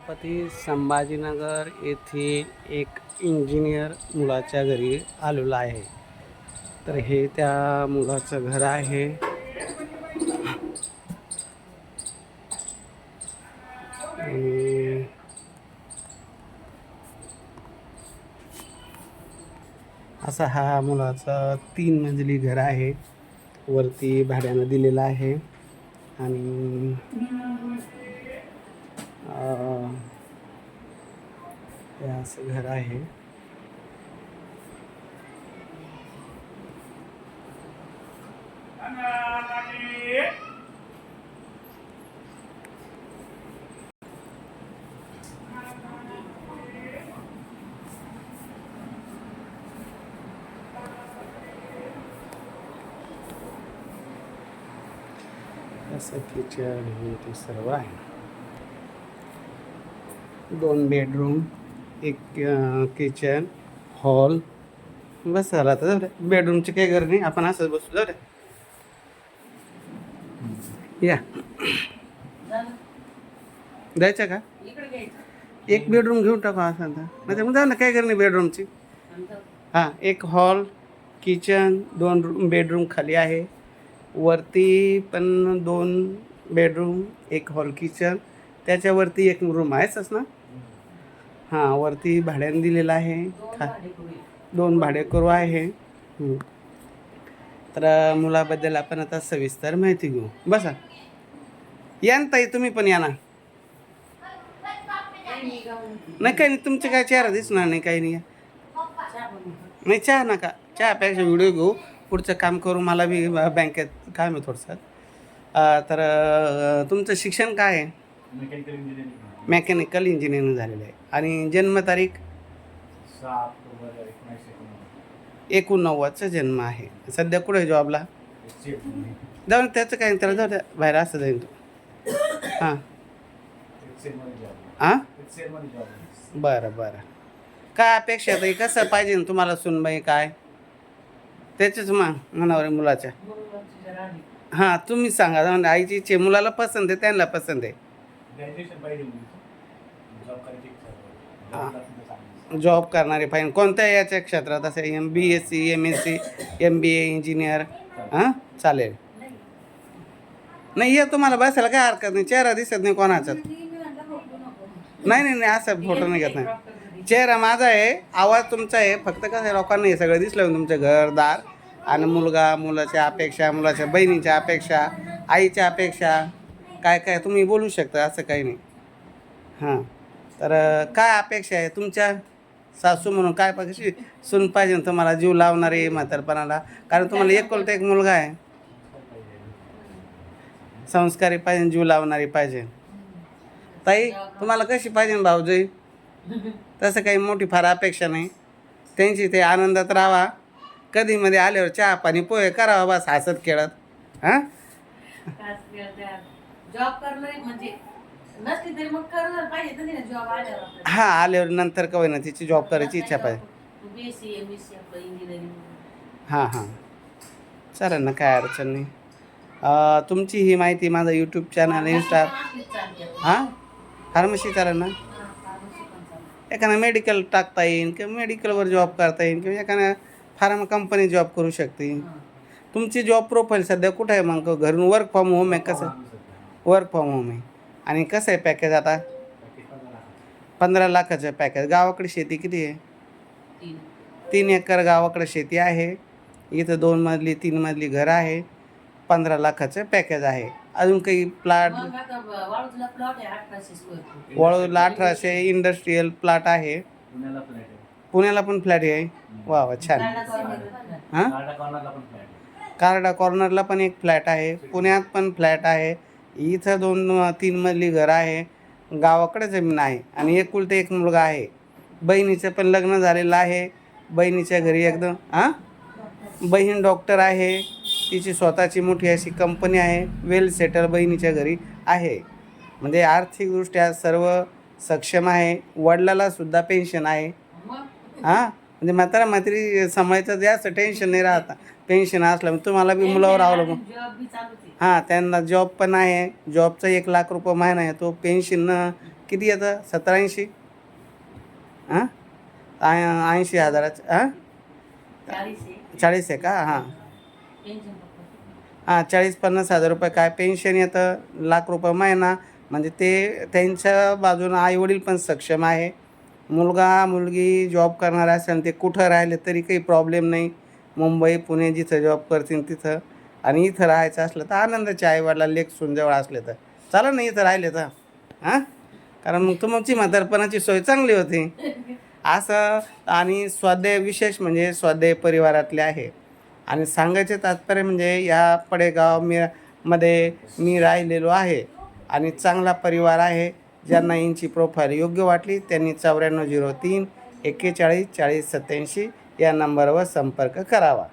छत्रपती संभाजीनगर येथे एक इंजिनियर मुलाच्या घरी आलेलो आहे. तर हे त्या मुलाचं घर आहे. आणि असा हा मुलाचा 3 मजली घर आहे. वरती भाड्यानं दिलेला आहे आणि हे असं घर आहे. असं किचन हे ते सर्व आहे. 2 बेडरूम, एक किचन, हॉल. बस झाला आता. जाऊ द्या, बेडरूमची काही गरज नाही. आपण असंच बसू. जाऊ द्या, या द्यायचं का? एक बेडरूम घेऊन टाकू असं नाही तर मग जाऊ ना, काय करणे बेडरूमची. हां, एक हॉल, किचन, 2 बेडरूम खाली आहे. वरती पण 2 बेडरूम, एक हॉल, किचन, त्याच्यावरती एक रूम आहेच ना. हां, वरती भाड्याने दिलेला आहे. 2 भाडेकरू आहे. तर मुलाबद्दल आपण आता सविस्तर माहिती घेऊ. बसा, या ना ताई, तुम्ही पण या ना. नाही काही नाही, तुमचे काय चेहरा दिसणार नाही, काही नाही. नाही चहा नका, चहापेक्षा व्हिडिओ घेऊ. पुढचं काम करू. मला बी बँकेत काम आहे थोडंसं. तर तुमचं शिक्षण काय आहे? मेकॅनिकल इंजिनिअरिंग झालेलं आहे. आणि जन्मतारीख 1989चा जन्म आहे. सध्या कुठे जॉबला? जाऊन त्याचं काय, त्याला जाऊ द्या, बाहेर असं जाईल तो. हां हां, बरं बरं. काय अपेक्षा आहे कसं पाहिजे ना तुम्हाला सुनबाई? काय त्याच्याच मनावर आहे मुलाच्या? हां, तुम्ही सांगा. आईची इच्छा, मुलाला पसंत आहे, त्यांना पसंत आहे. जॉब करणारे पाहिजे. कोणत्या याच्या क्षेत्रात? असं BSc, MSc, MBA, इंजिनियर. हां, चालेल. नाही, या तुम्हाला बसायला काय हरकत नाही. चेहरा दिसत नाही कोणाचा. नाही नाही नाही, असं फोटो नाही घेत नाही. चेहरा माझा आहे, आवाज तुमचा आहे. फक्त कसं आहे, लोकांना हे सगळं दिसलं तुमचं घरदार आणि मुलगा, मुलाच्या अपेक्षा, मुलाच्या बहिणीच्या अपेक्षा, आईच्या अपेक्षा, काय काय तुम्ही बोलू शकता, असं काही नाही. हां, तर काय अपेक्षा आहे तुमच्या सासू म्हणून? काय कशी सून पाहिजे तुम्हाला? जीव लावणारी म्हातारपणाला, कारण तुम्हाला एकुलता एक मुलगा आहे. संस्कारी पाहिजे, जीव लावणारी पाहिजे. ताई, तुम्हाला कशी पाहिजे भाऊजी? तसं काही मोठी फार अपेक्षा नाही. त्यांची ते आनंदात राहावा. कधी मध्ये आल्यावर चहा पाणी पोहे करावा, बस हसत खेळत. हां, जॉब करणं म्हणजे नसली तरी मग करणार पाहिजे ना जॉब आल्यावर. हां, आल्यावर नंतर का होईना तिची जॉब करायची इच्छा पाहिजे. BSc MSc आपलं इंजिनिअरिंग. हां हां, चालेल ना, काय अडचण नाही. तुमची ही माहिती माझा यूट्यूब चॅनल, इंस्टा. हां, फार्मसी चालेल ना. एखादा मेडिकल टाकता येईल किंवा मेडिकलवर जॉब करता येईल किंवा एखाद्या फार्मा कंपनी जॉब करू शकते. तुमची जॉब प्रोफाईल सध्या कुठं आहे मग? घरून वर्क फ्रॉम होम आहे? कसं वर्क फ्रॉम होम आहे? आणि कसं आहे पॅकेज आता? 15 लाखाचं पॅकेज. गावाकडे शेती किती आहे? 3 एकर गावाकडे शेती आहे. इथं 2 मजली 3 मजली घर आहे. 15 लाखाचं पॅकेज आहे. अजून काही प्लॉट? वाळूला 1800 इंडस्ट्रीयल प्लॉट आहे. पुण्याला पण फ्लॅट आहे. वा वा, छान. हां, कारडा कॉर्नरला पण एक फ्लॅट आहे. पुण्यात पण फ्लॅट आहे. इथं 2-3 मजली घर आहे. गावाकडे जमीन आहे आणि एकुलता एक मुलगा आहे. बहिणीचं पण लग्न झालेलं आहे. बहिणीच्या घरी एकदम. हां, बहीण डॉक्टर आहे. तिची स्वतःची मोठी अशी कंपनी आहे. वेल सेटल बहिणीच्या घरी आहे. म्हणजे आर्थिकदृष्ट्या सर्व सक्षम आहे. वडिलाला सुद्धा पेन्शन आहे. हां, म्हणजे म्हातारी सांभाळायचं जास्त टेन्शन नाही राहत. पेन्शन असलं तुम्हाला बी मुलावर अवलंबून. हां, त्यांना जॉब पण आहे. जॉबचा 1 लाख रुपये महिना आहे. तो पेन्शन किती येतं 17-80 हां 80,000 हां 40 आहे का हां हां 40-50 हजार रुपये काय पेन्शन येतं, लाख रुपये महिना. म्हणजे ते त्यांच्या बाजूनं आईवडील पण सक्षम आहे. मुलगा मुलगी जॉब करणारा असेल ते कुठं राहिले तरी काही प्रॉब्लेम नाही. मुंबई पुणे जिथं जॉब करतील तिथं. आणि इथं राहायचं असलं तर आनंदाचे आईवडला लेक सुनजवळ असले तर चालेल ना इथं राहिले तर हां. कारण मग तुमची म्हातारपणाची सोय चांगली होती असं. आणि स्वाध्याय विशेष म्हणजे स्वाध्याय परिवारातले आहे. आणि सांगायचे तात्पर्य म्हणजे या पडेगाव मध्ये मी राहिलेलो आहे आणि चांगला परिवार आहे. ज्यांना यांची प्रोफाईल योग्य वाटली त्यांनी 9403 41 40 87 या नंबरवर संपर्क करावा.